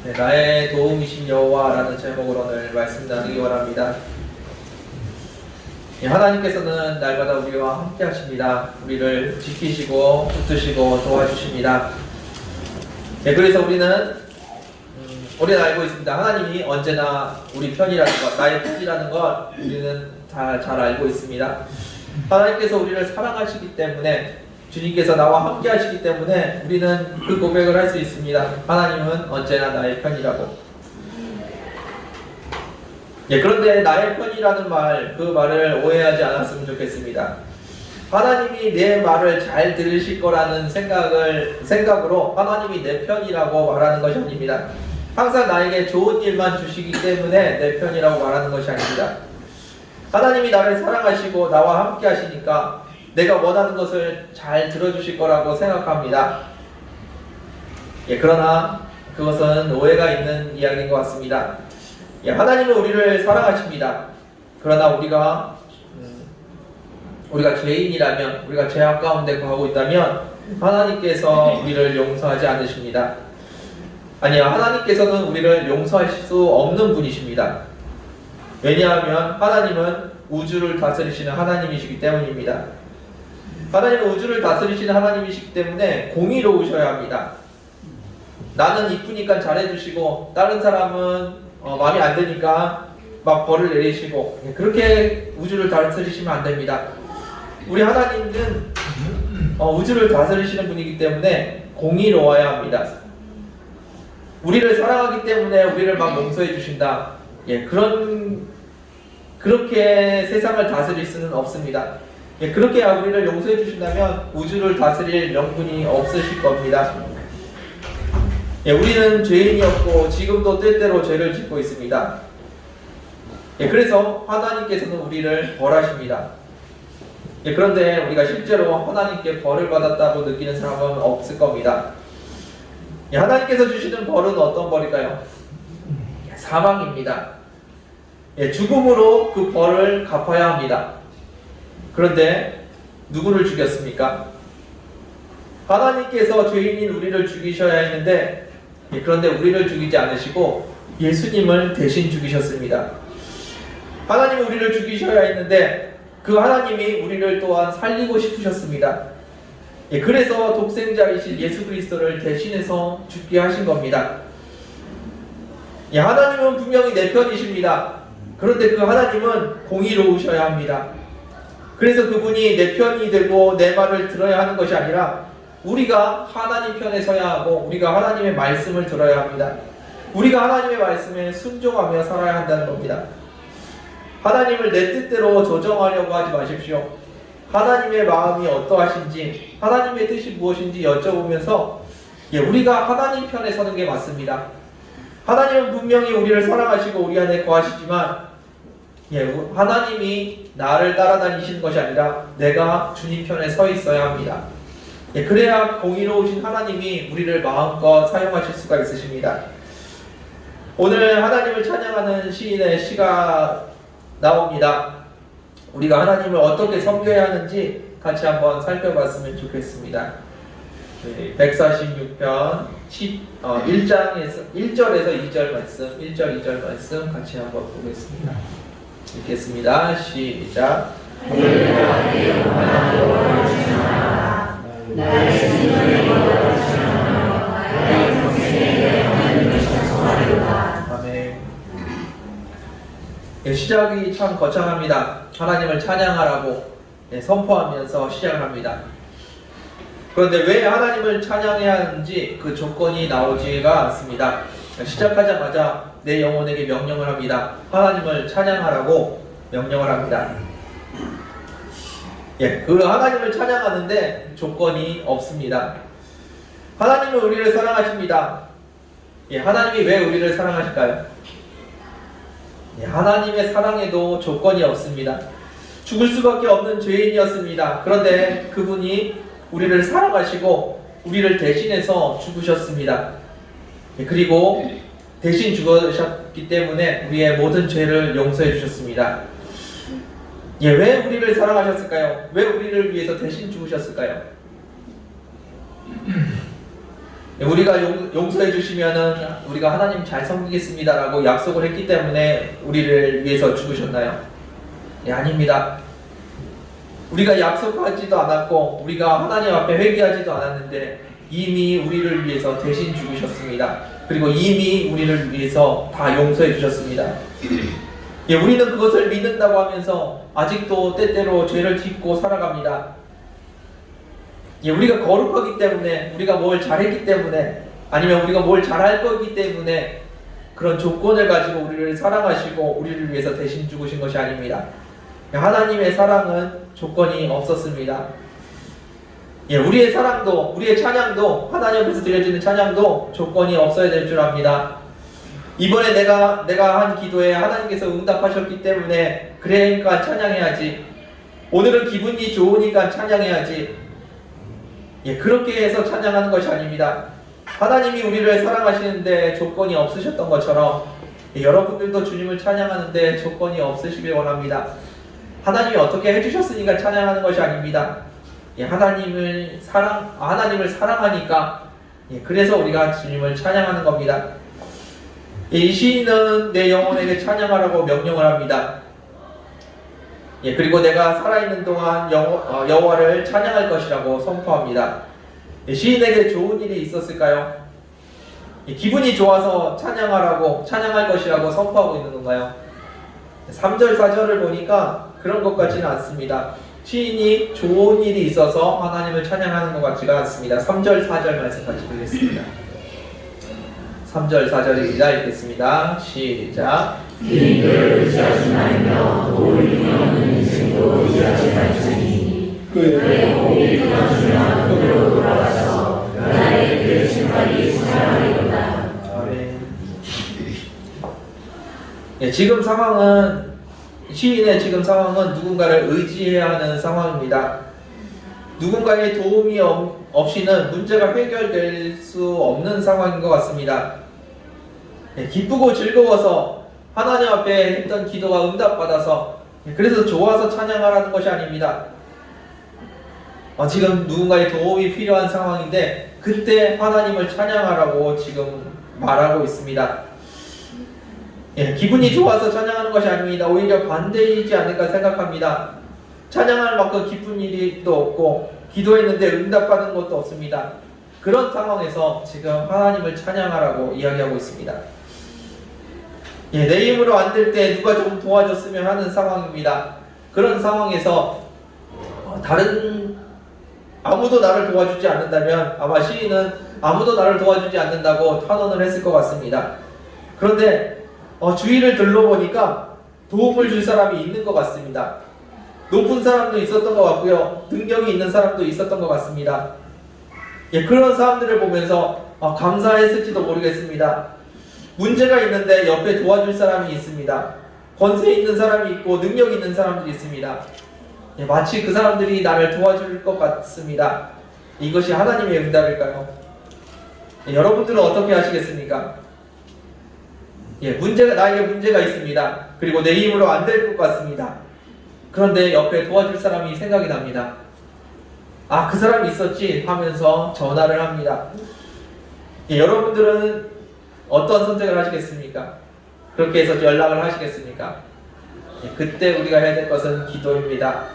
네, 나의 도움이신 여호와라는 제목으로 오늘 말씀 나누기 원합니다. 하나님께서는 날마다 우리와 함께 하십니다. 우리를 지키시고 붙드시고 도와주십니다. 그래서 우리는 알고 있습니다. 하나님이 언제나 우리 편이라는 것, 나의 편이라는 것 우리는 다 잘 알고 있습니다. 하나님께서 우리를 사랑하시기 때문에, 주님께서 나와 함께 하시기 때문에 우리는 그 고백을 할 수 있습니다. 하나님은 언제나 나의 편이라고. 그런데 나의 편이라는 말, 그 말을 오해하지 않았으면 좋겠습니다. 하나님이 내 말을 잘 들으실 거라는 생각으로 하나님이 내 편이라고 말하는 것이 아닙니다. 항상 나에게 좋은 일만 주시기 때문에 내 편이라고 말하는 것이 아닙니다. 하나님이 나를 사랑하시고 나와 함께 하시니까 내가 원하는 것을 잘 들어주실 거라고 생각합니다. 그러나 그것은 오해가 있는 이야기인 것 같습니다. 하나님은 우리를 사랑하십니다. 그러나 우리가 죄인이라면, 우리가 죄악 가운데 거하고 있다면 하나님께서 우리를 용서하지 않으십니다. 아니요, 하나님께서는 우리를 용서하실 수 없는 분이십니다. 왜냐하면 하나님은 우주를 다스리시는 하나님이시기 때문입니다. 하나님은 우주를 다스리시는 하나님이시기 때문에 공의로우셔야 합니다. 나는 이쁘니까 잘해주시고 다른 사람은 마음에 안 드니까 막 벌을 내리시고, 그렇게 우주를 다스리시면 안 됩니다. 우리 하나님은 우주를 다스리시는 분이기 때문에 공의로워야 합니다. 우리를 사랑하기 때문에 우리를 막 용서해 주신다, 그렇게 세상을 다스릴 수는 없습니다. 그렇게 우리를 용서해 주신다면 우주를 다스릴 명분이 없으실 겁니다. 우리는 죄인이었고 지금도 때때로 죄를 짓고 있습니다. 그래서 하나님께서는 우리를 벌하십니다. 그런데 우리가 실제로 하나님께 벌을 받았다고 느끼는 사람은 없을 겁니다. 하나님께서 주시는 벌은 어떤 벌일까요? 사망입니다. 죽음으로 그 벌을 갚아야 합니다. 그런데 누구를 죽였습니까? 하나님께서 죄인인 우리를 죽이셔야 했는데, 그런데 우리를 죽이지 않으시고 예수님을 대신 죽이셨습니다. 하나님은 우리를 죽이셔야 했는데 그 하나님이 우리를 또한 살리고 싶으셨습니다. 그래서 독생자이신 예수 그리스도를 대신해서 죽게 하신 겁니다. 하나님은 분명히 내 편이십니다. 그런데 그 하나님은 공의로우셔야 합니다. 그래서 그분이 내 편이 되고 내 말을 들어야 하는 것이 아니라 우리가 하나님 편에 서야 하고 우리가 하나님의 말씀을 들어야 합니다. 우리가 하나님의 말씀에 순종하며 살아야 한다는 겁니다. 하나님을 내 뜻대로 조정하려고 하지 마십시오. 하나님의 마음이 어떠하신지, 하나님의 뜻이 무엇인지 여쭤보면서 우리가 하나님 편에 서는 게 맞습니다. 하나님은 분명히 우리를 사랑하시고 우리 안에 거하시지만 하나님이 나를 따라다니시는 것이 아니라 내가 주님 편에 서 있어야 합니다. 그래야 공의로우신 하나님이 우리를 마음껏 사용하실 수가 있으십니다. 오늘 하나님을 찬양하는 시인의 시가 나옵니다. 우리가 하나님을 어떻게 섬겨야 하는지 같이 한번 살펴봤으면 좋겠습니다. 146편 1장에서 1절에서 2절 말씀, 1절 2절 말씀 같이 한번 보겠습니다. 읽겠습니다. 시작. 아멘. 시작이 참 거창합니다. 하나님을 찬양하라고 선포하면서 시작을 합니다. 그런데 왜 하나님을 찬양해야 하는지 그 조건이 나오지가 않습니다. 시작하자마자 내 영혼에게 명령을 합니다. 하나님을 찬양하라고 명령을 합니다. 그 하나님을 찬양하는데 조건이 없습니다. 하나님은 우리를 사랑하십니다. 하나님이 왜 우리를 사랑하실까요? 하나님의 사랑에도 조건이 없습니다. 죽을 수밖에 없는 죄인이었습니다. 그런데 그분이 우리를 사랑하시고 우리를 대신해서 죽으셨습니다. 그리고 대신 죽으셨기 때문에 우리의 모든 죄를 용서해 주셨습니다. 왜 우리를 사랑하셨을까요? 왜 우리를 위해서 대신 죽으셨을까요? 우리가 용서해 주시면은 우리가 하나님 잘 섬기겠습니다라고 약속을 했기 때문에 우리를 위해서 죽으셨나요? 예, 아닙니다. 우리가 약속하지도 않았고 우리가 하나님 앞에 회개하지도 않았는데 이미 우리를 위해서 대신 죽으셨습니다. 그리고 이미 우리를 위해서 다 용서해 주셨습니다. 예, 우리는 그것을 믿는다고 하면서 아직도 때때로 죄를 짓고 살아갑니다. 예, 우리가 거룩하기 때문에, 우리가 뭘 잘했기 때문에, 아니면 우리가 뭘 잘할 거기 때문에 그런 조건을 가지고 우리를 사랑하시고 우리를 위해서 대신 죽으신 것이 아닙니다. 하나님의 사랑은 조건이 없었습니다. 예, 우리의 사랑도, 우리의 찬양도, 하나님 앞에서 드려지는 찬양도 조건이 없어야 될 줄 압니다. 이번에 내가 한 기도에 하나님께서 응답하셨기 때문에 그러니까 찬양해야지. 오늘은 기분이 좋으니까 찬양해야지. 예, 그렇게 해서 찬양하는 것이 아닙니다. 하나님이 우리를 사랑하시는데 조건이 없으셨던 것처럼 여러분들도 주님을 찬양하는데 조건이 없으시길 원합니다. 하나님이 어떻게 해주셨으니까 찬양하는 것이 아닙니다. 예, 하나님을 사랑하니까 그래서 우리가 주님을 찬양하는 겁니다. 이 시인은 내 영혼에게 찬양하라고 명령을 합니다. 예, 그리고 내가 살아있는 동안 여호와를 찬양할 것이라고 선포합니다. 예, 시인에게 좋은 일이 있었을까요? 예, 기분이 좋아서 찬양할 것이라고 선포하고 있는 건가요? 3절, 4절을 보니까 그런 것 같지는 않습니다. 시인이 좋은 일이 있어서 하나님을 찬양하는 것 같지가 않습니다. 3절, 4절 말씀 같이 보겠습니다. 3절, 4절입니다. 읽겠습니다. 시작. 그를 의지하시나이며 도움이 없는 인생도 의지하지 말지니 그의 몸이 끊어지면 그로 돌아가서 나의 그 신발이 사랑하리로다. 아멘. 예, 시인의 지금 상황은 누군가를 의지해야 하는 상황입니다. 누군가의 도움이 없이는 문제가 해결될 수 없는 상황인 것 같습니다. 예, 기쁘고 즐거워서 하나님 앞에 했던 기도가 응답받아서 그래서 좋아서 찬양하라는 것이 아닙니다. 지금 누군가의 도움이 필요한 상황인데 그때 하나님을 찬양하라고 지금 말하고 있습니다. 예, 기분이 좋아서 찬양하는 것이 아닙니다. 오히려 반대이지 않을까 생각합니다. 찬양할 만큼 기쁜 일이 또 없고 기도했는데 응답받은 것도 없습니다. 그런 상황에서 지금 하나님을 찬양하라고 이야기하고 있습니다. 예, 내 힘으로 안 될 때 누가 좀 도와줬으면 하는 상황입니다. 그런 상황에서 아무도 나를 도와주지 않는다면 아마 시인은 아무도 나를 도와주지 않는다고 탄원을 했을 것 같습니다. 그런데 주위를 둘러보니까 도움을 줄 사람이 있는 것 같습니다. 높은 사람도 있었던 것 같고요. 능력이 있는 사람도 있었던 것 같습니다. 예, 그런 사람들을 보면서 감사했을지도 모르겠습니다. 문제가 있는데 옆에 도와줄 사람이 있습니다. 권세 있는 사람이 있고 능력 있는 사람들이 있습니다. 예, 마치 그 사람들이 나를 도와줄 것 같습니다. 이것이 하나님의 응답일까요? 예, 여러분들은 어떻게 하시겠습니까? 예, 나에게 문제가 있습니다. 그리고 내 힘으로 안 될 것 같습니다. 그런데 옆에 도와줄 사람이 생각이 납니다. 그 사람이 있었지 하면서 전화를 합니다. 예, 여러분들은 어떤 선택을 하시겠습니까? 그렇게 해서 연락을 하시겠습니까? 예, 그때 우리가 해야 될 것은 기도입니다.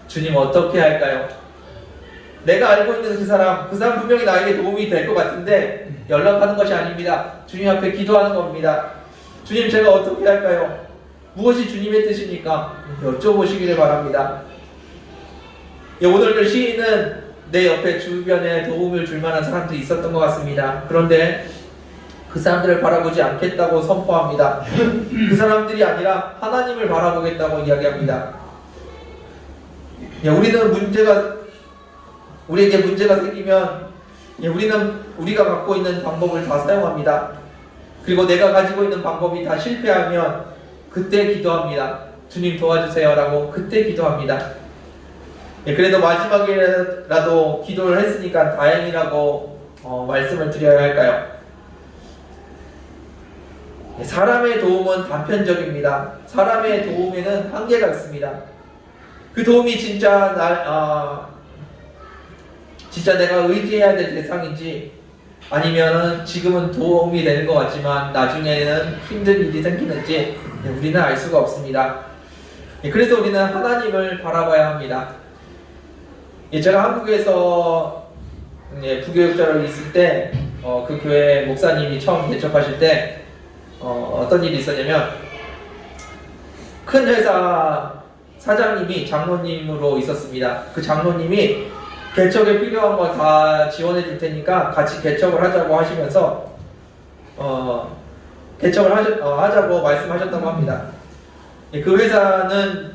주님 어떻게 할까요? 내가 알고 있는 그 사람 분명히 나에게 도움이 될 것 같은데 연락하는 것이 아닙니다. 주님 앞에 기도하는 겁니다. 주님 제가 어떻게 할까요? 무엇이 주님의 뜻입니까? 여쭤보시기를 바랍니다. 예, 오늘 그 시인은 내 옆에 주변에 도움을 줄 만한 사람들이 있었던 것 같습니다. 그런데 그 사람들을 바라보지 않겠다고 선포합니다. 그 사람들이 아니라 하나님을 바라보겠다고 이야기합니다. 예, 우리에게 문제가 생기면 우리가 갖고 있는 방법을 다 사용합니다. 그리고 내가 가지고 있는 방법이 다 실패하면 그때 기도합니다. 주님 도와주세요 라고 그때 기도합니다. 예, 그래도 마지막이라도 기도를 했으니까 다행이라고 말씀을 드려야 할까요? 예, 사람의 도움은 단편적입니다. 사람의 도움에는 한계가 있습니다. 그 도움이 진짜 내가 의지해야 될 대상인지 아니면은 지금은 도움이 되는 것 같지만 나중에는 힘든 일이 생기는지 우리는 알 수가 없습니다. 그래서 우리는 하나님을 바라봐야 합니다. 제가 한국에서 부교육자로 있을 때 그 교회 목사님이 처음 개척하실 때 어떤 일이 있었냐면, 큰 회사 사장님이 장로님으로 있었습니다. 그 장로님이 개척에 필요한 거 다 지원해 줄 테니까 같이 개척을 하자고 하시면서 개척을 하자고 말씀하셨다고 합니다. 그 회사는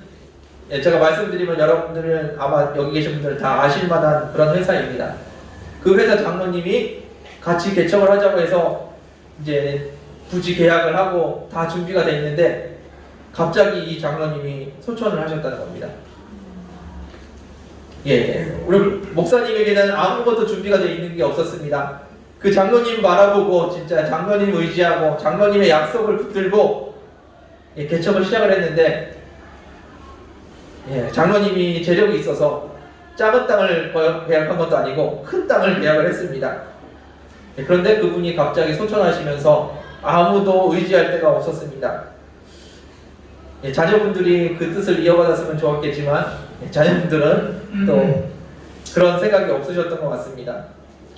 제가 말씀드리면 여러분들은 아마 여기 계신 분들은 다 아실 만한 그런 회사입니다. 그 회사 장로님이 같이 개척을 하자고 해서 이제 부지 계약을 하고 다 준비가 돼 있는데 갑자기 이 장로님이 소천을 하셨다는 겁니다. 우리 목사님에게는 아무것도 준비가 돼 있는 게 없었습니다. 그 장로님 바라보고 진짜 장로님 의지하고 장로님의 약속을 붙들고 개척을 시작을 했는데, 장로님이 재력이 있어서 작은 땅을 계약한 것도 아니고 큰 땅을 계약을 했습니다. 그런데 그분이 갑자기 소천하시면서 아무도 의지할 데가 없었습니다. 자녀분들이 그 뜻을 이어받았으면 좋았겠지만 자녀분들은 또 그런 생각이 없으셨던 것 같습니다.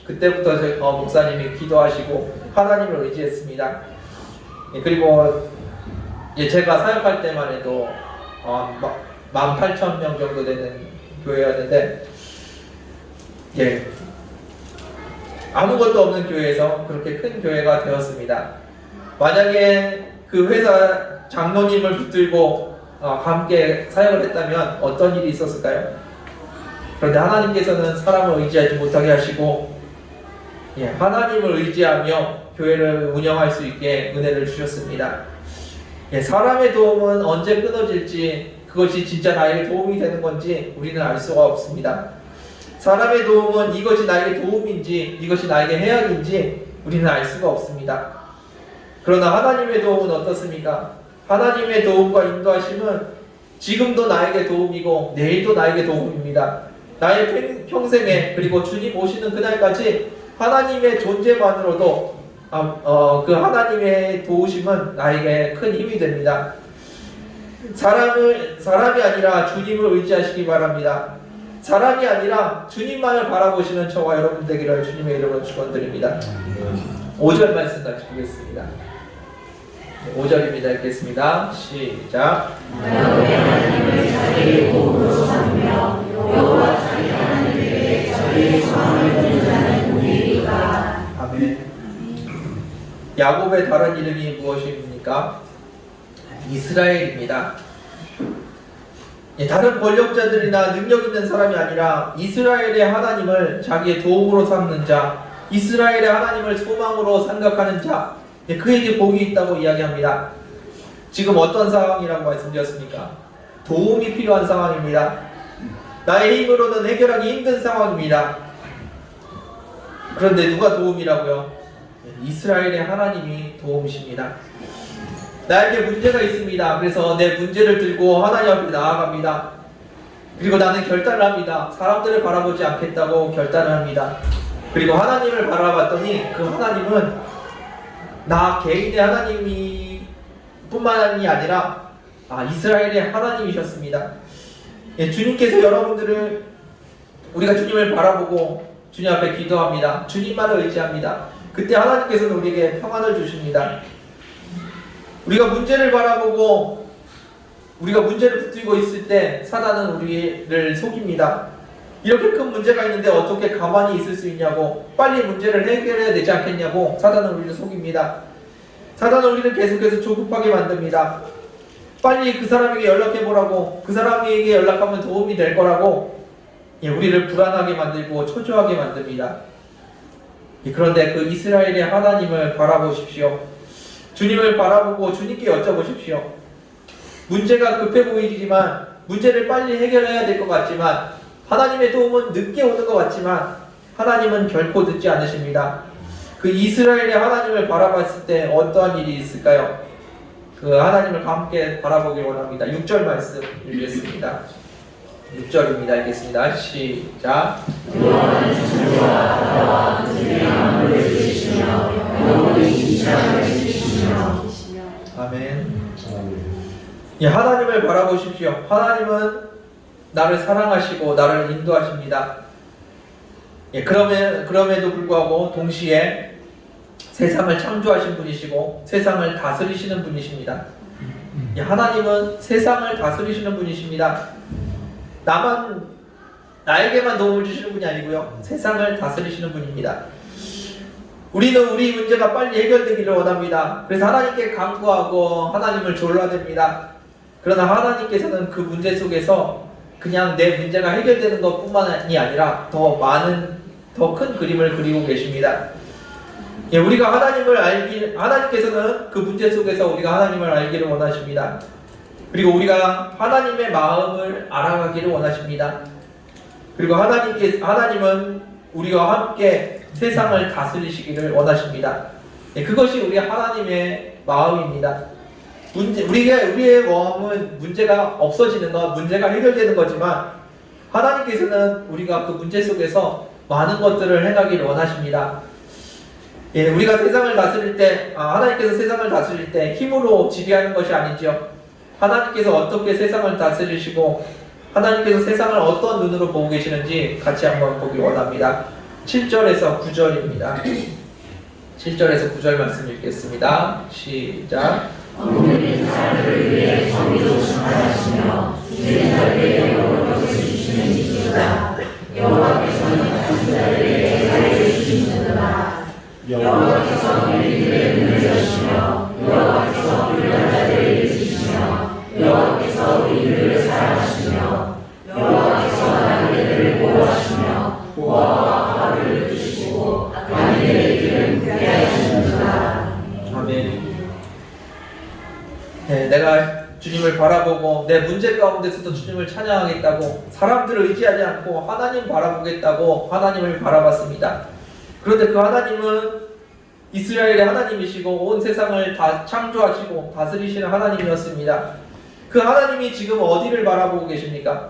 그때부터 목사님이 기도하시고 하나님을 의지했습니다. 그리고 제가 사역할 때만 해도 18,000명 정도 되는 교회였는데, 아무것도 없는 교회에서 그렇게 큰 교회가 되었습니다. 만약에 그 회사 장로님을 붙들고 함께 사역을 했다면 어떤 일이 있었을까요? 그런데 하나님께서는 사람을 의지하지 못하게 하시고 하나님을 의지하며 교회를 운영할 수 있게 은혜를 주셨습니다. 사람의 도움은 언제 끊어질지, 그것이 진짜 나에게 도움이 되는 건지 우리는 알 수가 없습니다. 사람의 도움은 이것이 나에게 도움인지 이것이 나에게 해악인지 우리는 알 수가 없습니다. 그러나 하나님의 도움은 어떻습니까? 하나님의 도움과 인도하심은 지금도 나에게 도움이고 내일도 나에게 도움입니다. 나의 평생에, 그리고 주님 오시는 그날까지 하나님의 존재만으로도 그 하나님의 도우심은 나에게 큰 힘이 됩니다. 사람이 아니라 주님을 의지하시기 바랍니다. 사람이 아니라 주님만을 바라보시는 저와 여러분 되기를 주님의 이름으로 축원드립니다. 5절 말씀 같이 보겠습니다. 5절입니다. 읽겠습니다. 시작. 여호와 하나님을 자기의 도움으로 삼으며 여호와 자기 하나님에게 자기의 소망을 두는 자는 우리이다. 아멘. 야곱의 다른 이름이 무엇입니까? 이스라엘입니다. 다른 권력자들이나 능력 있는 사람이 아니라 이스라엘의 하나님을 자기의 도움으로 삼는 자, 이스라엘의 하나님을 소망으로 생각하는 자, 그에게 복이 있다고 이야기합니다. 지금 어떤 상황이라고 말씀드렸습니까? 도움이 필요한 상황입니다. 나의 힘으로는 해결하기 힘든 상황입니다. 그런데 누가 도움이라고요? 이스라엘의 하나님이 도움이십니다. 나에게 문제가 있습니다. 그래서 내 문제를 들고 하나님 앞에 나아갑니다. 그리고 나는 결단을 합니다. 사람들을 바라보지 않겠다고 결단을 합니다. 그리고 하나님을 바라봤더니 그 하나님은 나 개인의 하나님이 뿐만이 아니라 이스라엘의 하나님이셨습니다. 주님께서 여러분들을, 우리가 주님을 바라보고 주님 앞에 기도합니다. 주님만을 의지합니다. 그때 하나님께서는 우리에게 평안을 주십니다. 우리가 문제를 바라보고 우리가 문제를 붙들고 있을 때 사단은 우리를 속입니다. 이렇게 큰 문제가 있는데 어떻게 가만히 있을 수 있냐고, 빨리 문제를 해결해야 되지 않겠냐고 사단은 우리를 속입니다. 사단은 우리를 계속해서 조급하게 만듭니다. 빨리 그 사람에게 연락해보라고, 그 사람에게 연락하면 도움이 될 거라고 우리를 불안하게 만들고 초조하게 만듭니다. 그런데 그 이스라엘의 하나님을 바라보십시오. 주님을 바라보고 주님께 여쭤보십시오. 문제가 급해 보이지만, 문제를 빨리 해결해야 될 것 같지만, 하나님의 도움은 늦게 오는 것 같지만 하나님은 결코 늦지 않으십니다. 그 이스라엘의 하나님을 바라봤을 때 어떠한 일이 있을까요? 그 하나님을 함께 바라보길 원합니다. 6절 말씀 읽겠습니다. 6절입니다. 읽겠습니다. 시작. 여호와는 주와 바다와 그들의 만물을 지으시고 예, 하나님을 바라보십시오. 하나님은 나를 사랑하시고 나를 인도하십니다. 예, 그럼에도 불구하고 동시에 세상을 창조하신 분이시고 세상을 다스리시는 분이십니다. 예, 하나님은 세상을 다스리시는 분이십니다. 나에게만 도움을 주시는 분이 아니고요, 세상을 다스리시는 분입니다. 우리는 우리 문제가 빨리 해결되기를 원합니다. 그래서 하나님께 간구하고 하나님을 졸라댑니다. 그러나 하나님께서는 그 문제 속에서 그냥 내 문제가 해결되는 것뿐만이 아니라 더 큰 그림을 그리고 계십니다. 예, 우리가 하나님께서는 그 문제 속에서 우리가 하나님을 알기를 원하십니다. 그리고 우리가 하나님의 마음을 알아가기를 원하십니다. 그리고 하나님은 우리와 함께 세상을 다스리시기를 원하십니다. 예, 그것이 우리 하나님의 마음입니다. 우리의 마음은 문제가 없어지는 것, 문제가 해결되는 거지만 하나님께서는 우리가 그 문제 속에서 많은 것들을 행하기를 원하십니다. 예, 우리가 세상을 다스릴 때, 하나님께서 세상을 다스릴 때 힘으로 지배하는 것이 아니죠. 하나님께서 어떻게 세상을 다스리시고 하나님께서 세상을 어떤 눈으로 보고 계시는지 같이 한번 보기 원합니다. 7절에서 9절입니다. 7절에서 9절 말씀 읽겠습니다. 시작. 억눌린 자를 위해 정의로 심판하시며 주의 자에게 영원을 주시는 이시로다. 여호와께서는 같은 자에게 자유를 주시는도다. 여호와께서 이들의 눈을 여시며 여호와께서 불난 자들을 주시며 여호와께서 이들을 사랑하시며 여호와께서 나그네들을 보호하시며 보아와 화를 주시고 아니들의 길은 굽게 하시는도다. 아멘. 네, 내가 주님을 바라보고 내 문제 가운데서도 주님을 찬양하겠다고 사람들을 의지하지 않고 하나님 바라보겠다고 하나님을 바라봤습니다. 그런데 그 하나님은 이스라엘의 하나님이시고 온 세상을 다 창조하시고 다스리시는 하나님이었습니다. 그 하나님이 지금 어디를 바라보고 계십니까?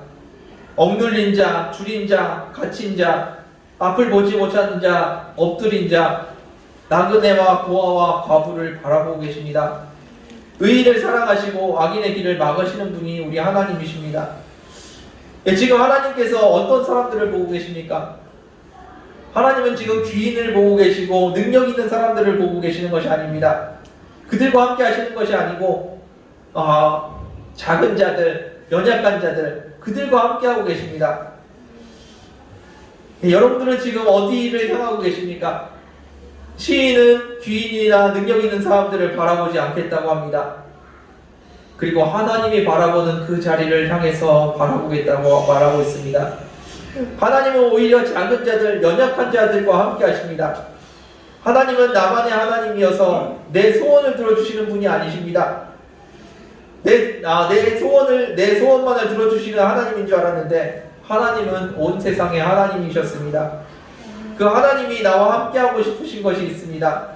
억눌린 자, 줄인 자, 갇힌 자, 앞을 보지 못하는 자, 엎드린 자, 나그네와 고아와 과부를 바라보고 계십니다. 의인을 사랑하시고 악인의 길을 막으시는 분이 우리 하나님이십니다. 예, 지금 하나님께서 어떤 사람들을 보고 계십니까? 하나님은 지금 귀인을 보고 계시고 능력 있는 사람들을 보고 계시는 것이 아닙니다. 그들과 함께 하시는 것이 아니고 작은 자들, 연약한 자들, 그들과 함께 하고 계십니다. 예, 여러분들은 지금 어디를 향하고 계십니까? 시인은 귀인이나 능력 있는 사람들을 바라보지 않겠다고 합니다. 그리고 하나님이 바라보는 그 자리를 향해서 바라보겠다고 말하고 있습니다. 하나님은 오히려 작은 자들, 연약한 자들과 함께 하십니다. 하나님은 나만의 하나님이어서 내 소원을 들어주시는 분이 아니십니다. 내 소원만을 들어주시는 하나님인 줄 알았는데 하나님은 온 세상의 하나님이셨습니다. 그 하나님이 나와 함께하고 싶으신 것이 있습니다.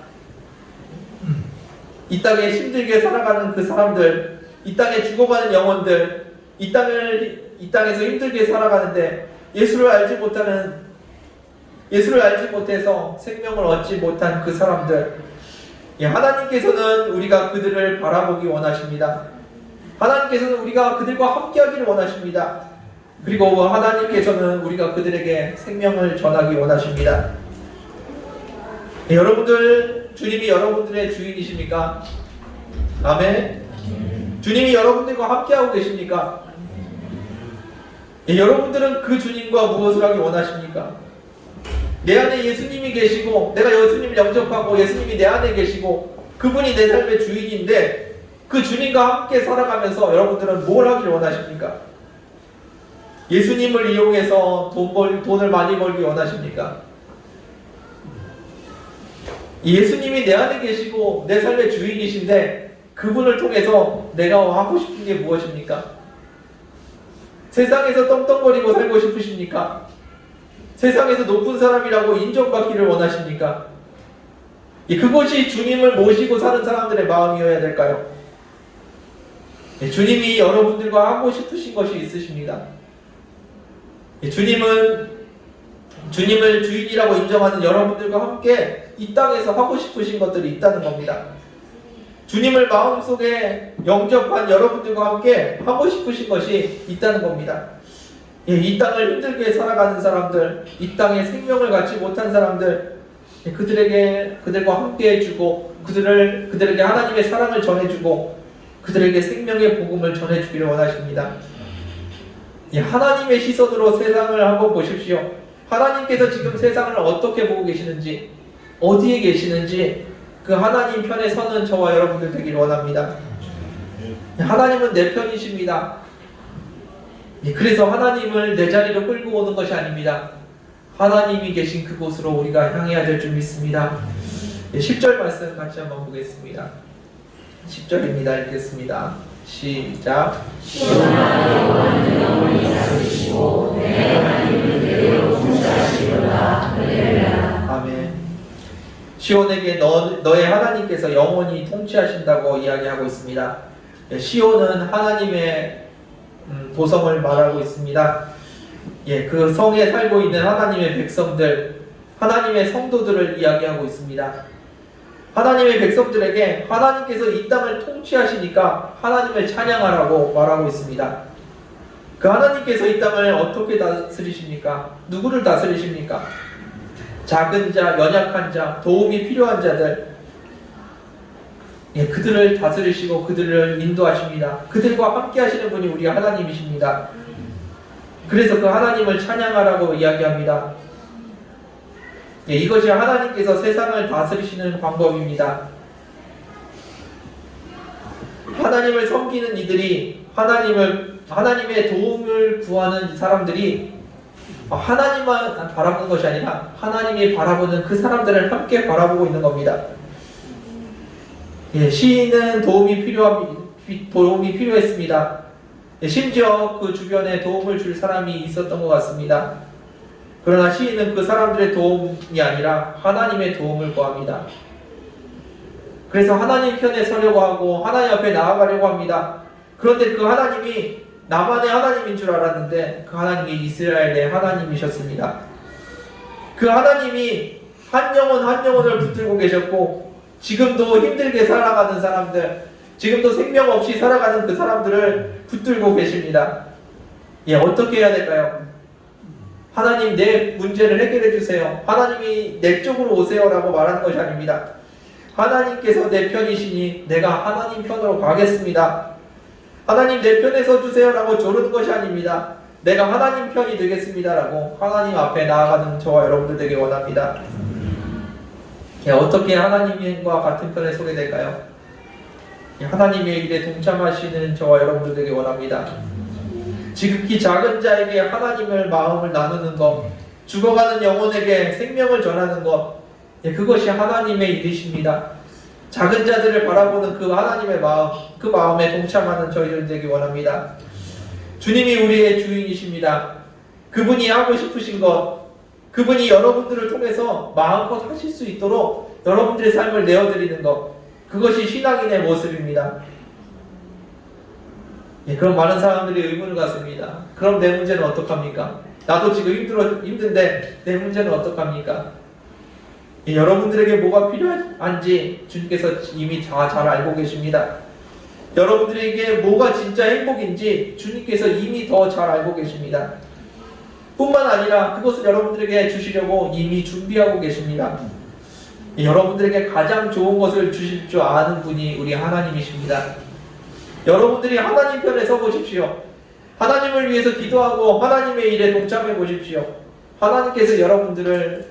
이 땅에 힘들게 살아가는 그 사람들, 이 땅에 죽어가는 영혼들, 이 땅에서 힘들게 살아가는데 예수를 알지 못해서 생명을 얻지 못한 그 사람들, 하나님께서는 우리가 그들을 바라보기 원하십니다. 하나님께서는 우리가 그들과 함께하기를 원하십니다. 그리고 하나님께서는 우리가 그들에게 생명을 전하기 원하십니다. 여러분들, 주님이 여러분들의 주인이십니까? 아멘. 주님이 여러분들과 함께하고 계십니까? 여러분들은 그 주님과 무엇을 하기 원하십니까? 내 안에 예수님이 계시고 내가 예수님을 영접하고 예수님이 내 안에 계시고 그분이 내 삶의 주인인데 그 주님과 함께 살아가면서 여러분들은 뭘 하길 원하십니까? 예수님을 이용해서 돈을 많이 벌기 원하십니까? 예수님이 내 안에 계시고 내 삶의 주인이신데 그분을 통해서 내가 하고 싶은 게 무엇입니까? 세상에서 떵떵거리고 살고 싶으십니까? 세상에서 높은 사람이라고 인정받기를 원하십니까? 그것이 주님을 모시고 사는 사람들의 마음이어야 될까요? 주님이 여러분들과 하고 싶으신 것이 있으십니다. 주님을 주인이라고 인정하는 여러분들과 함께 이 땅에서 하고 싶으신 것들이 있다는 겁니다. 주님을 마음속에 영접한 여러분들과 함께 하고 싶으신 것이 있다는 겁니다. 예, 이 땅을 힘들게 살아가는 사람들, 이 땅에 생명을 갖지 못한 사람들, 예, 그들과 함께 해주고 그들에게 하나님의 사랑을 전해주고 그들에게 생명의 복음을 전해주기를 원하십니다. 예, 하나님의 시선으로 세상을 한번 보십시오. 하나님께서 지금 세상을 어떻게 보고 계시는지, 어디에 계시는지 그 하나님 편에 서는 저와 여러분들 되기를 원합니다. 하나님은 내 편이십니다. 그래서 하나님을 내 자리로 끌고 오는 것이 아닙니다. 하나님이 계신 그곳으로 우리가 향해야 될 줄 믿습니다. 10절 말씀 같이 한번 보겠습니다. 10절입니다. 읽겠습니다. 시작. 시온아 여호와는 영원히 다스리시고 내 하나님은 대대로 통치하시리로다. 할렐루야. 아멘. 시온에게 너의 하나님께서 영원히 통치하신다고 이야기하고 있습니다. 시온은 하나님의 도성을 말하고 있습니다. 예, 그 성에 살고 있는 하나님의 백성들, 하나님의 성도들을 이야기하고 있습니다. 하나님의 백성들에게 하나님께서 이 땅을 통치하시니까 하나님을 찬양하라고 말하고 있습니다. 그 하나님께서 이 땅을 어떻게 다스리십니까? 누구를 다스리십니까? 작은 자, 연약한 자, 도움이 필요한 자들, 예, 그들을 다스리시고 그들을 인도하십니다. 그들과 함께 하시는 분이 우리 하나님이십니다. 그래서 그 하나님을 찬양하라고 이야기합니다. 예, 이것이 하나님께서 세상을 다스리시는 방법입니다. 하나님을 섬기는 이들이 하나님의 도움을 구하는 사람들이 하나님만 바라보는 것이 아니라 하나님이 바라보는 그 사람들을 함께 바라보고 있는 겁니다. 예, 시인은 도움이 필요했습니다. 예, 심지어 그 주변에 도움을 줄 사람이 있었던 것 같습니다. 그러나 시인은 그 사람들의 도움이 아니라 하나님의 도움을 구합니다. 그래서 하나님 편에 서려고 하고 하나님 앞에 나아가려고 합니다. 그런데 그 하나님이 나만의 하나님인 줄 알았는데 그 하나님이 이스라엘의 하나님이셨습니다. 그 하나님이 한 영혼을 붙들고 계셨고 지금도 힘들게 살아가는 사람들, 지금도 생명 없이 살아가는 그 사람들을 붙들고 계십니다. 예, 어떻게 해야 될까요? 하나님 내 문제를 해결해 주세요. 하나님이 내 쪽으로 오세요라고 말하는 것이 아닙니다. 하나님께서 내 편이시니 내가 하나님 편으로 가겠습니다. 하나님 내 편에 서주세요라고 조르는 것이 아닙니다. 내가 하나님 편이 되겠습니다라고 하나님 앞에 나아가는 저와 여러분들 되길 원합니다. 어떻게 하나님과 같은 편에 서게 될까요? 하나님의 일에 동참하시는 저와 여러분들 되길 원합니다. 지극히 작은 자에게 하나님의 마음을 나누는 것, 죽어가는 영혼에게 생명을 전하는 것, 그것이 하나님의 일이십니다. 작은 자들을 바라보는 그 하나님의 마음, 그 마음에 동참하는 저희들 되길 원합니다. 주님이 우리의 주인이십니다. 그분이 하고 싶으신 것, 그분이 여러분들을 통해서 마음껏 하실 수 있도록 여러분들의 삶을 내어드리는 것, 그것이 신앙인의 모습입니다. 그럼 많은 사람들이 의문을 갖습니다. 그럼 내 문제는 어떡합니까? 나도 지금 힘든데 내 문제는 어떡합니까? 여러분들에게 뭐가 필요한지 주님께서 이미 다 잘 알고 계십니다. 여러분들에게 뭐가 진짜 행복인지 주님께서 이미 더 잘 알고 계십니다. 뿐만 아니라 그것을 여러분들에게 주시려고 이미 준비하고 계십니다. 여러분들에게 가장 좋은 것을 주실 줄 아는 분이 우리 하나님이십니다. 여러분들이 하나님 편에 서 보십시오. 하나님을 위해서 기도하고 하나님의 일에 동참해 보십시오. 하나님께서 여러분들을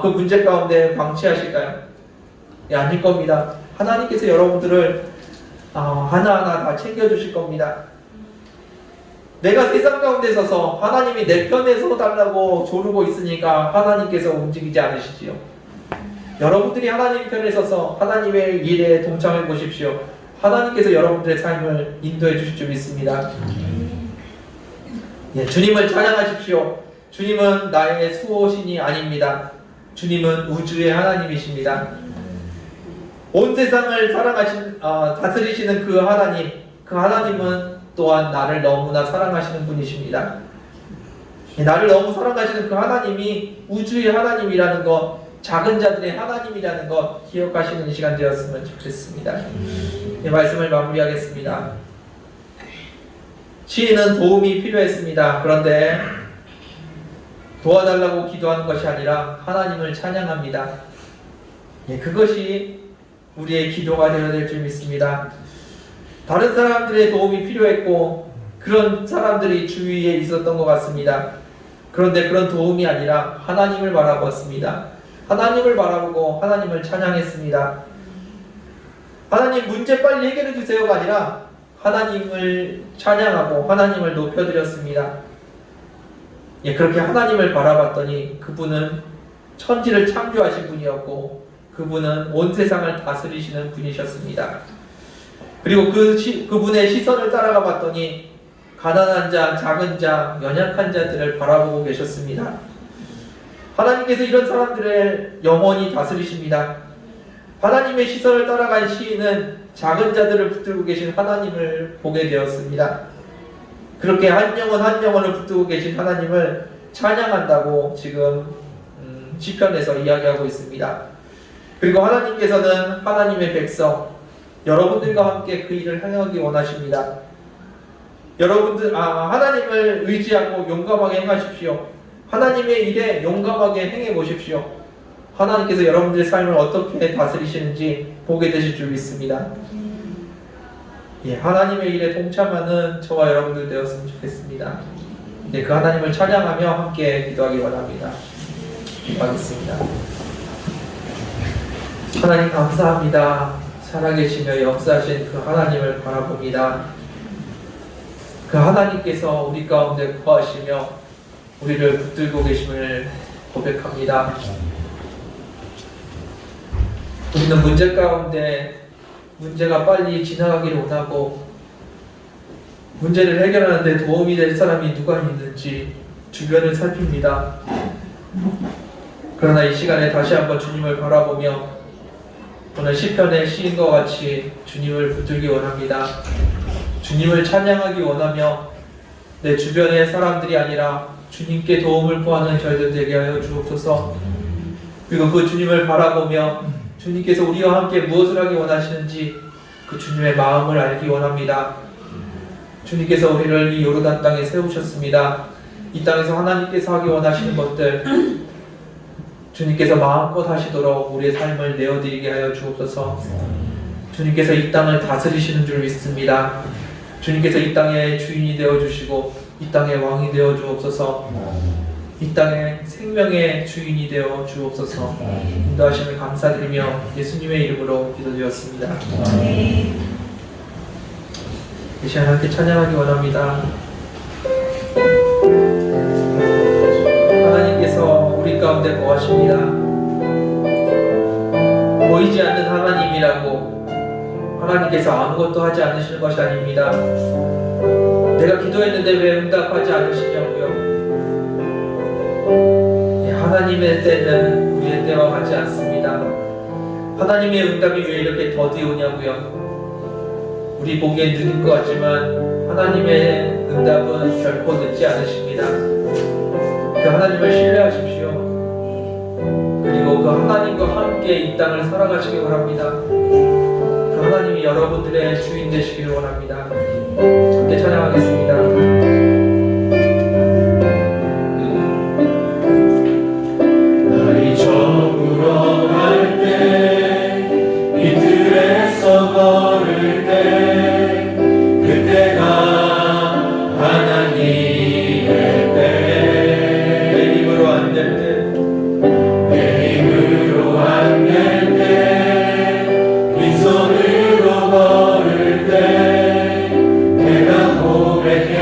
그 문제 가운데 방치하실까요? 아닐 겁니다. 하나님께서 여러분들을 하나하나 다 챙겨주실 겁니다. 내가 세상 가운데 서서 하나님이 내 편에 서달라고 조르고 있으니까 하나님께서 움직이지 않으시지요. 여러분들이 하나님 편에 서서 하나님의 일에 동참해 보십시오. 하나님께서 여러분들의 삶을 인도해 주실 줄 믿습니다. 주님을 찬양하십시오. 주님은 나의 수호신이 아닙니다. 주님은 우주의 하나님이십니다. 온 세상을 다스리시는 그 하나님은 또한 나를 너무나 사랑하시는 분이십니다. 나를 너무 사랑하시는 그 하나님이 우주의 하나님이라는 것, 작은 자들의 하나님이라는 것 기억하시는 시간 되었으면 좋겠습니다. 이 말씀을 마무리하겠습니다. 시인은 도움이 필요했습니다. 그런데 도와달라고 기도하는 것이 아니라 하나님을 찬양합니다. 그것이 우리의 기도가 되어야 될 줄 믿습니다. 다른 사람들의 도움이 필요했고 그런 사람들이 주위에 있었던 것 같습니다. 그런데 그런 도움이 아니라 하나님을 바라보았습니다. 하나님을 바라보고 하나님을 찬양했습니다. 하나님 문제 빨리 해결해 주세요가 아니라 하나님을 찬양하고 하나님을 높여드렸습니다. 그렇게 하나님을 바라봤더니 그분은 천지를 창조하신 분이었고 그분은 온 세상을 다스리시는 분이셨습니다. 그리고 그분의 시선을 따라가 봤더니 가난한 자, 작은 자, 연약한 자들을 바라보고 계셨습니다. 하나님께서 이런 사람들을 영원히 다스리십니다. 하나님의 시선을 따라간 시인은 작은 자들을 붙들고 계신 하나님을 보게 되었습니다. 그렇게 한 영혼 한 영혼을 붙들고 계신 하나님을 찬양한다고 지금 시편에서 이야기하고 있습니다. 그리고 하나님께서는 하나님의 백성 여러분들과 함께 그 일을 행하기 원하십니다. 여러분들 하나님을 의지하고 용감하게 행하십시오. 하나님의 일에 용감하게 행해 보십시오. 하나님께서 여러분들의 삶을 어떻게 다스리시는지 보게 되실 줄 믿습니다. 하나님의 일에 동참하는 저와 여러분들 되었으면 좋겠습니다. 그 하나님을 찬양하며 함께 기도하기 원합니다. 기도하겠습니다. 하나님 감사합니다. 살아계시며 역사하신 그 하나님을 바라봅니다. 그 하나님께서 우리 가운데 거하시며 우리를 붙들고 계심을 고백합니다. 우리는 문제 가운데 문제가 빨리 지나가기를 원하고 문제를 해결하는데 도움이 될 사람이 누가 있는지 주변을 살핍니다. 그러나 이 시간에 다시 한번 주님을 바라보며 오늘 시편의 시인과 같이 주님을 붙들기 원합니다. 주님을 찬양하기 원하며 내 주변의 사람들이 아니라 주님께 도움을 구하는 저희들 되게 하여 주옵소서. 그리고 그 주님을 바라보며 주님께서 우리와 함께 무엇을 하기 원하시는지 그 주님의 마음을 알기 원합니다. 주님께서 우리를 이 요르단 땅에 세우셨습니다. 이 땅에서 하나님께서 하기 원하시는 것들 주님께서 마음껏 하시도록 우리의 삶을 내어드리게 하여 주옵소서. 주님께서 이 땅을 다스리시는 줄 믿습니다. 주님께서 이 땅의 주인이 되어주시고 이 땅의 왕이 되어 주옵소서. 이 땅의 생명의 주인이 되어 주옵소서. 인도하심을 감사드리며 예수님의 이름으로 기도드렸습니다. 이 시간 함께 찬양하기 원합니다. 하나님께서 우리 가운데 거하십니다. 보이지 않는 하나님이라고 하나님께서 아무것도 하지 않으시는 것이 아닙니다. 내가 기도했는데 왜 응답하지 않으시냐고요. 하나님의 때는 우리의 때와 같지 않습니다. 하나님의 응답이 왜 이렇게 더디 오냐고요. 우리 보기엔 늦은 것 같지만 하나님의 응답은 결코 늦지 않으십니다. 그 하나님을 신뢰하십시오. 그리고 그 하나님과 함께 이 땅을 살아가시기 바랍니다. 그 하나님이 여러분들의 주인 되시기를 원합니다. 함께 찬양하겠습니다. 걸을 때 그때가 하나님의 때 내 힘으로 안 될 때 내 힘으로 안 될 때 빈손으로 걸을 때 내가 고백해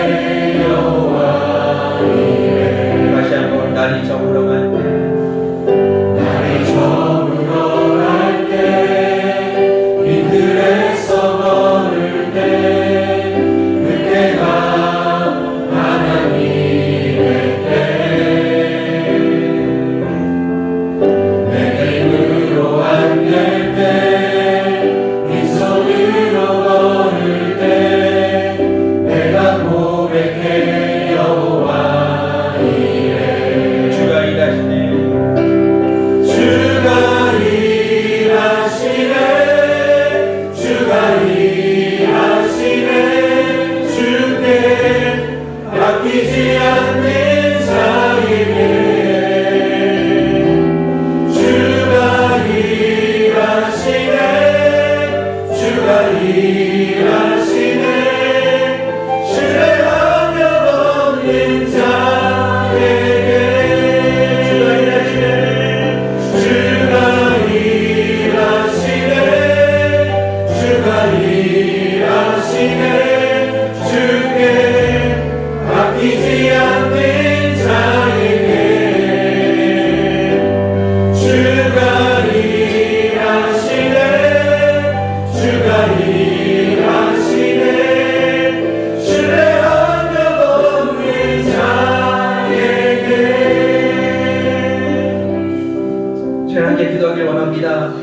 시간 함께 기도하길 원합니다.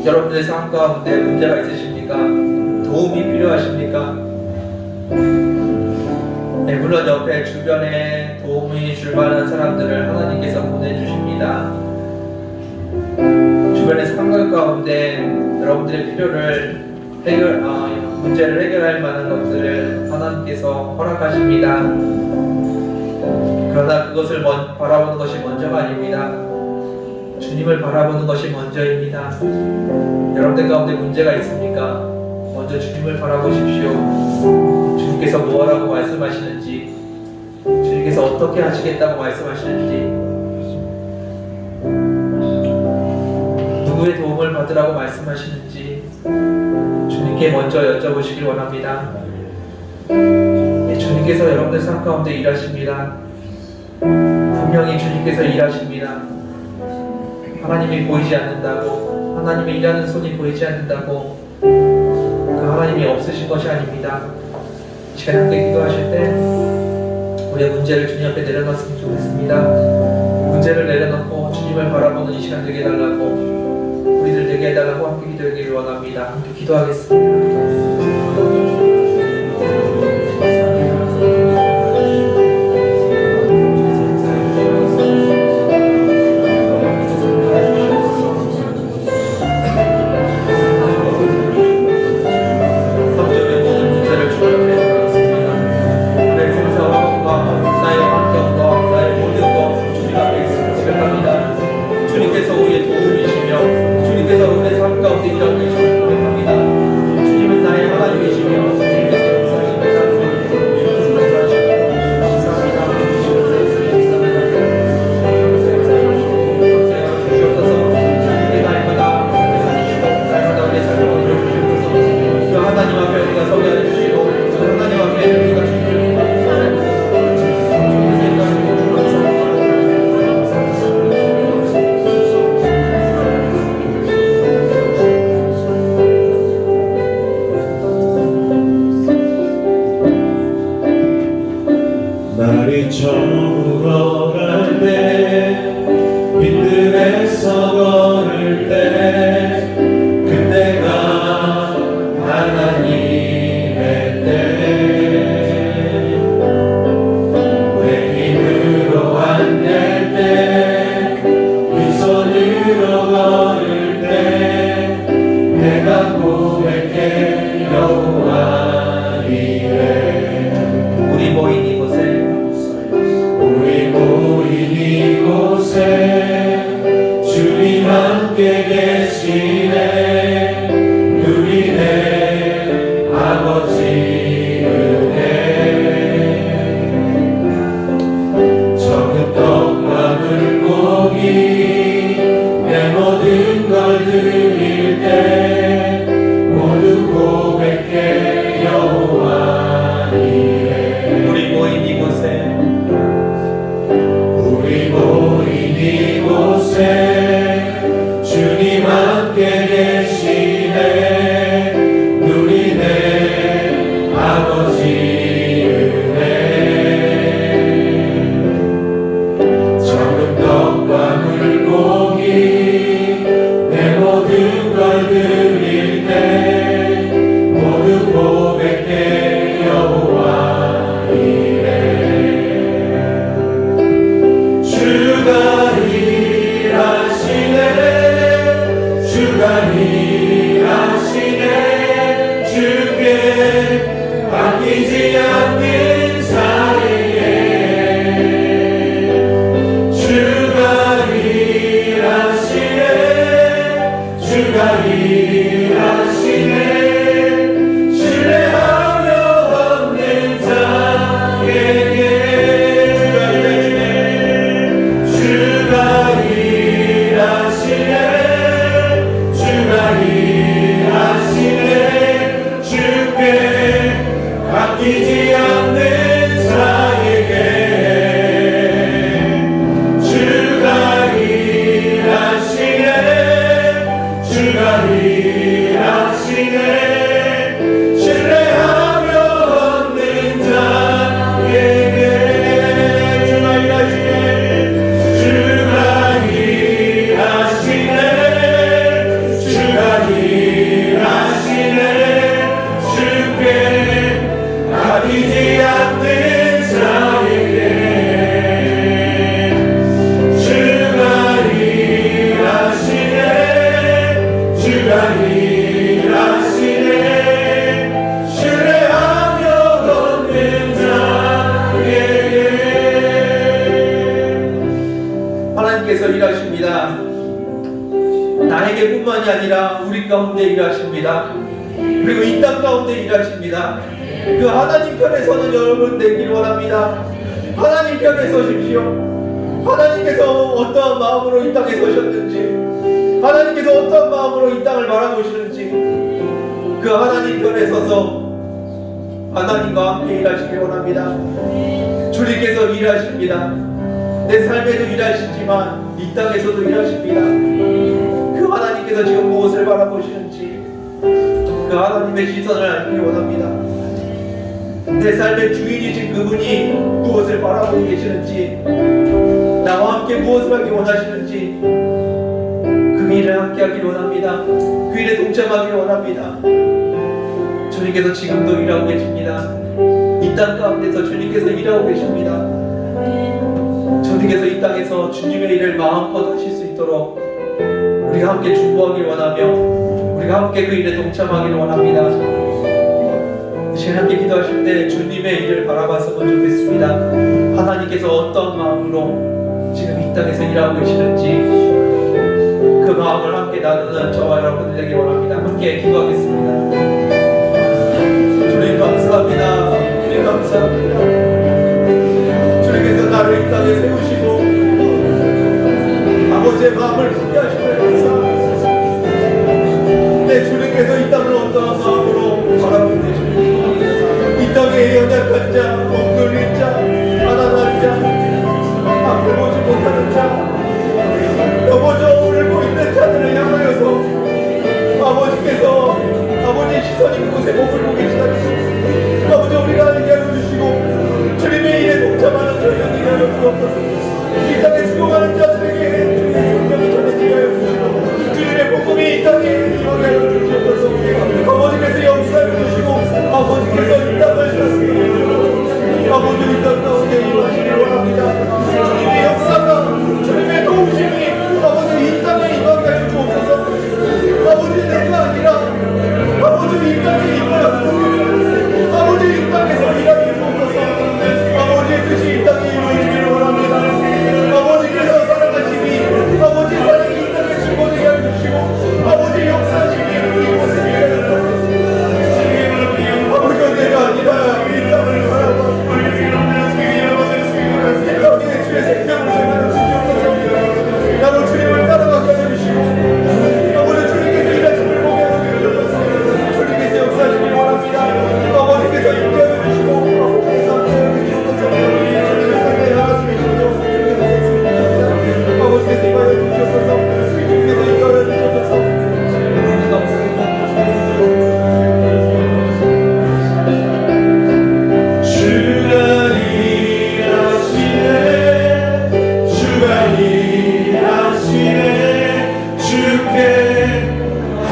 여러분들의 삶 가운데 문제가 있으십니까? 도움이 필요하십니까? 네, 물론 옆에 주변에 도움이 줄 만한 사람들을 하나님께서 보내주십니다. 주변의 상황 가운데 여러분들의 필요를 문제를 해결할 만한 것들을 하나님께서 허락하십니다. 그러나 그것을 바라보는 것이 먼저가 아닙니다. 주님을 바라보는 것이 먼저입니다. 여러분들 가운데 문제가 있습니까? 먼저 주님을 바라보십시오. 주님께서 무엇라고 말씀하시는지, 주님께서 어떻게 하시겠다고 말씀하시는지, 누구의 도움을 받으라고 말씀하시는지 주님께 먼저 여쭤보시길 원합니다. 네, 주님께서 여러분들 삶 가운데 일하십니다. 분명히 주님께서 일하십니다. 하나님이 보이지 않는다고, 하나님의 일하는 손이 보이지 않는다고 그 하나님이 없으신 것이 아닙니다. 이 시간 함께 기도하실 때 우리의 문제를 주님 앞에 내려놨으면 좋겠습니다. 문제를 내려놓고 주님을 바라보는 이 시간 되게 해달라고, 우리들 되게 해달라고 함께 기도하기를 원합니다. 함께 기도하겠습니다. 주님께서 우리의 도움이시며 주님께서 우리의 삶 가운데 일하고 계시는 고백합니다. 주님은 나의 하나님이시며 주님께서 역사하시는 하나님 앞에 우리가 서게 해주시고 하나님 앞에 우리가 날이 저물어갈 때 빈들에서 걸을 때 그때가 하나님의 때 내 힘으로 안 될 때 빈손으로 걸을 때 내가 고백해 여호와 이래. 우리 모인 이곳에 주님 함께 계시네. 누리네 아버지 은혜. 적은 떡과 물고기 내 모든 걸 드릴 때 모두 고백해 여호와 이래. 우리 모인 이곳에 주님 함께 하나님께서 일하십니다. 나에게뿐만이 아니라 우리 가운데 일하십니다. 그리고 이 땅 가운데 일하십니다. 그 하나님 편에 서는 여러분 되길 원합니다. 하나님 편에 서십시오. 하나님께서 어떠한 마음으로 이 땅에 서셨는지, 하나님께서 어떠한 마음으로 이 땅을 바라보시는지, 그 하나님 편에 서서 하나님과 함께 일하시길 원합니다. 주님께서 일하십니다. 내 삶에도 일하시지만 이 땅에서도 일하십니다. 그 하나님께서 지금 무엇을 바라보시는지 그 하나님의 시선을 알기 원합니다. 내 삶의 주인이신 그분이 무엇을 바라보고 계시는지, 나와 함께 무엇을 하기 원하시는지 그 일을 함께 하길 원합니다. 그 일에 동참하길 원합니다. 주님께서 지금도 일하고 계십니다. 이 땅 가운데서 주님께서 일하고 계십니다. 주님께서 이 땅에서 주님의 일을 마음껏 하실 수 있도록 우리가 함께 중보하길 원하며 우리가 함께 그 일에 동참하기를 원합니다. 이 시간 함께 기도하실 때 주님의 일을 바라봤으면 좋겠습니다. 하나님께서 어떤 마음으로 지금 이 땅에서 일하고 계시는지 그 마음을 함께 나누는 저와 여러분들 되길 원합니다. 함께 기도하겠습니다. 주님 감사합니다. 주님 감사합니다. 주님께서 나를 이 땅에 세우시고 아버지의 마음을 품게 하시며 감사합니다. 내 주님께서 이 땅을 어떠한 마음으로 바라보고 계십니까? 이 땅에 연약한 자, 엉클린 자, 가난한 자, 앞을 보지 못하는 자, 넘어져 울고 있는 자들을 향하여서 아버지께서 아버지의 시선이 그곳에 머물고 계시다니 아버지 우리가 알게 하여 주시고 주님의 일에 동참하는 저희들에게 하여 주옵소서. 이 땅에 죽어가는 자들에게 주님의 성령을 전해지게 하여 주시고 주님의 복음이 이 땅에 임하게 하여 주옵소서. 아버지께서 역사해 주시고 아버지께서 이 땅을 다스리게 해주시고 아버지 이 땅 가운데 임하시길 원합니다. 주님의 역사가 주님의 도우심이 아버지 이 땅에 임하게 하여 주옵소서. 아버지 내가 아니라 아버지 이 땅에 임하여 아버지 이 땅에서 일하게 주옵소서. 아버지의 뜻이 이 땅에 이루어지기를 원합니다. 아버지께서 살아가시니 아버지 사랑이 이 땅에 증거되게 하여 주시고 아버지 역사하시니 이곳에 일하게 주옵소서. 아버지가 내가 아니라 이 땅을 바라봐 이 땅에 주의 생명을 생하여 주시옵소서. 나로 주님을 따라가게 하여 주시고 아버지 주님께서 일하심을 보게 하여 주시옵소서. 주님께서 역사하시길 원합니다. 아버지께서 인도하여 주시고 아버지께서 함께하여 주시옵소서. 주님께서 나아가시게 주시옵소서. 아버지께서 임하여 주시옵소서. 주님께서 인도하여 주시옵소서.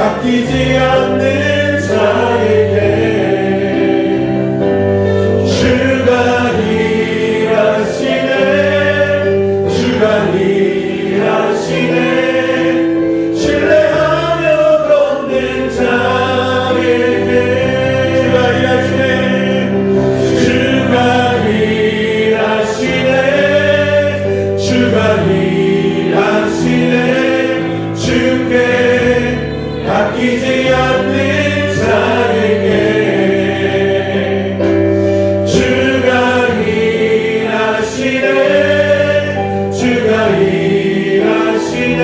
아끼지 않는 자에게 주가 일하시네. 주가 일하시네. 신뢰하며 걷는 자에게 주가 일하시네. 주가 일하시네. 주가 일하시네. 주께 아끼지 않는 자에게 주가 일하시네. 주가 일하시네.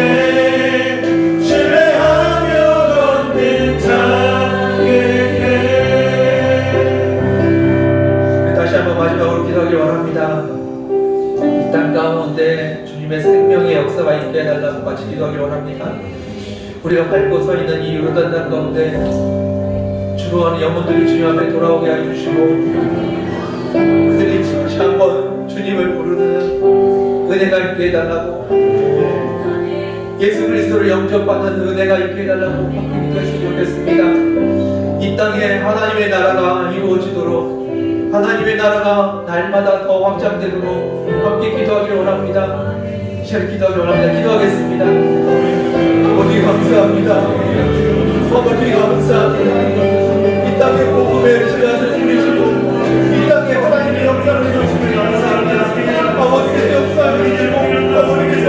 신뢰하며 걷는 자에게. 다시 한번 마지막으로 기도하길 원합니다. 이 땅 가운데 주님의 생명의 역사가 있게 해달라고 같이 기도하길 원합니다. 우리가 밟고 서 있는 이 요르단 땅 가운데 주로하는 영혼들이 주님 앞에 돌아오게 해주시고 그들이 다시 한번 주님을 부르는 은혜가 있게 해달라고, 예수 그리스도를 영접받는 은혜가 있게 해달라고 기도했으면 좋겠습니다. 이 땅에 하나님의 나라가 이루어지도록, 하나님의 나라가 날마다 더 확장되도록 함께 기도하기를 원합니다. 시간 기도하기를 원합니다. 기도하겠습니다. 아버지 감사합니다. 아버지 감사합니다. 이 땅에 복음의 시간을 주시고 이 땅에 하나님의 역사를 주시길 감사합니다. 아버지께서 역사를 주시고 아버지께서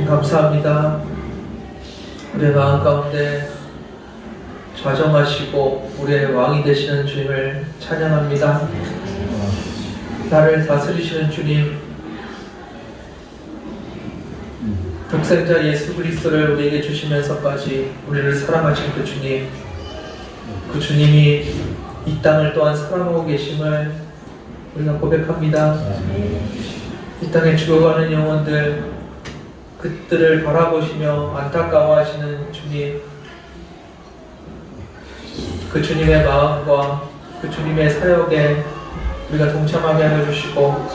주님 감사합니다. 우리의 마음 가운데 좌정하시고 우리의 왕이 되시는 주님을 찬양합니다. 나를 다스리시는 주님, 독생자 예수 그리스도를 우리에게 주시면서까지 우리를 사랑하신 그 주님, 그 주님이 이 땅을 또한 사랑하고 계심을 우리가 고백합니다. 이 땅에 죽어가는 영혼들, 그들을 바라보시며 안타까워하시는 주님, 그 주님의 마음과 그 주님의 사역에 우리가 동참하게 하여 주시고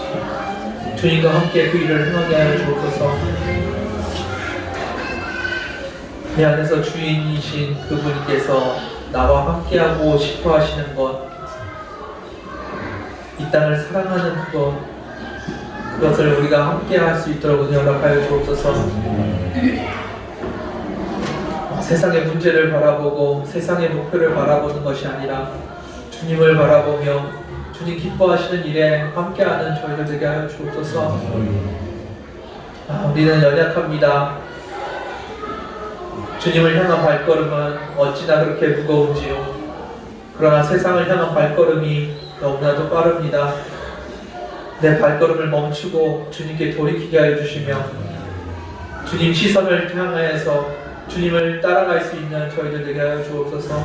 주님과 함께 그 일을 행하게 하여 주옵소서. 내 안에서 주인이신 그분께서 나와 함께하고 싶어 하시는 것, 이 땅을 사랑하는 그것을 우리가 함께할 수 있도록 은혜 허락하여 주옵소서. 세상의 문제를 바라보고 세상의 목표를 바라보는 것이 아니라 주님을 바라보며 주님 기뻐하시는 일에 함께하는 저희들 되게 하여 주옵소서. 우리는 연약합니다. 주님을 향한 발걸음은 어찌나 그렇게 무거운지요. 그러나 세상을 향한 발걸음이 너무나도 빠릅니다. 내 발걸음을 멈추고 주님께 돌이키게 하여 주시며 주님 시선을 향하여서 주님을 따라갈 수 있는 저희들 되게 하여 주옵소서.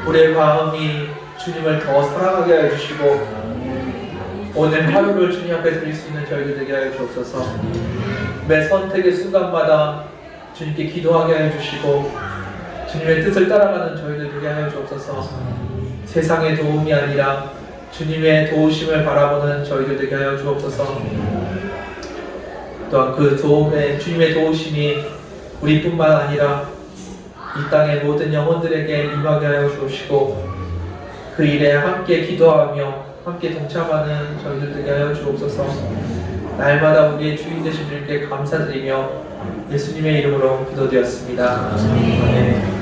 우리의 마음이 주님을 더 사랑하게 하여 주시고 오늘 하루를 주님 앞에 드릴 수 있는 저희들 되게 하여 주옵소서. 매 선택의 순간마다 주님께 기도하게 하여 주시고 주님의 뜻을 따라가는 저희들 되게 하여 주옵소서. 세상의 도움이 아니라 주님의 도우심을 바라보는 저희들 되게 하여 주옵소서. 또한 그 주님의 도우심이 우리뿐만 아니라 이 땅의 모든 영혼들에게 임하게 하여 주시고 그 일에 함께 기도하며 함께 동참하는 저희들 되게 하여 주옵소서. 날마다 우리의 주인 되신 주님께 감사드리며 예수님의 이름으로 기도드렸습니다. 아멘.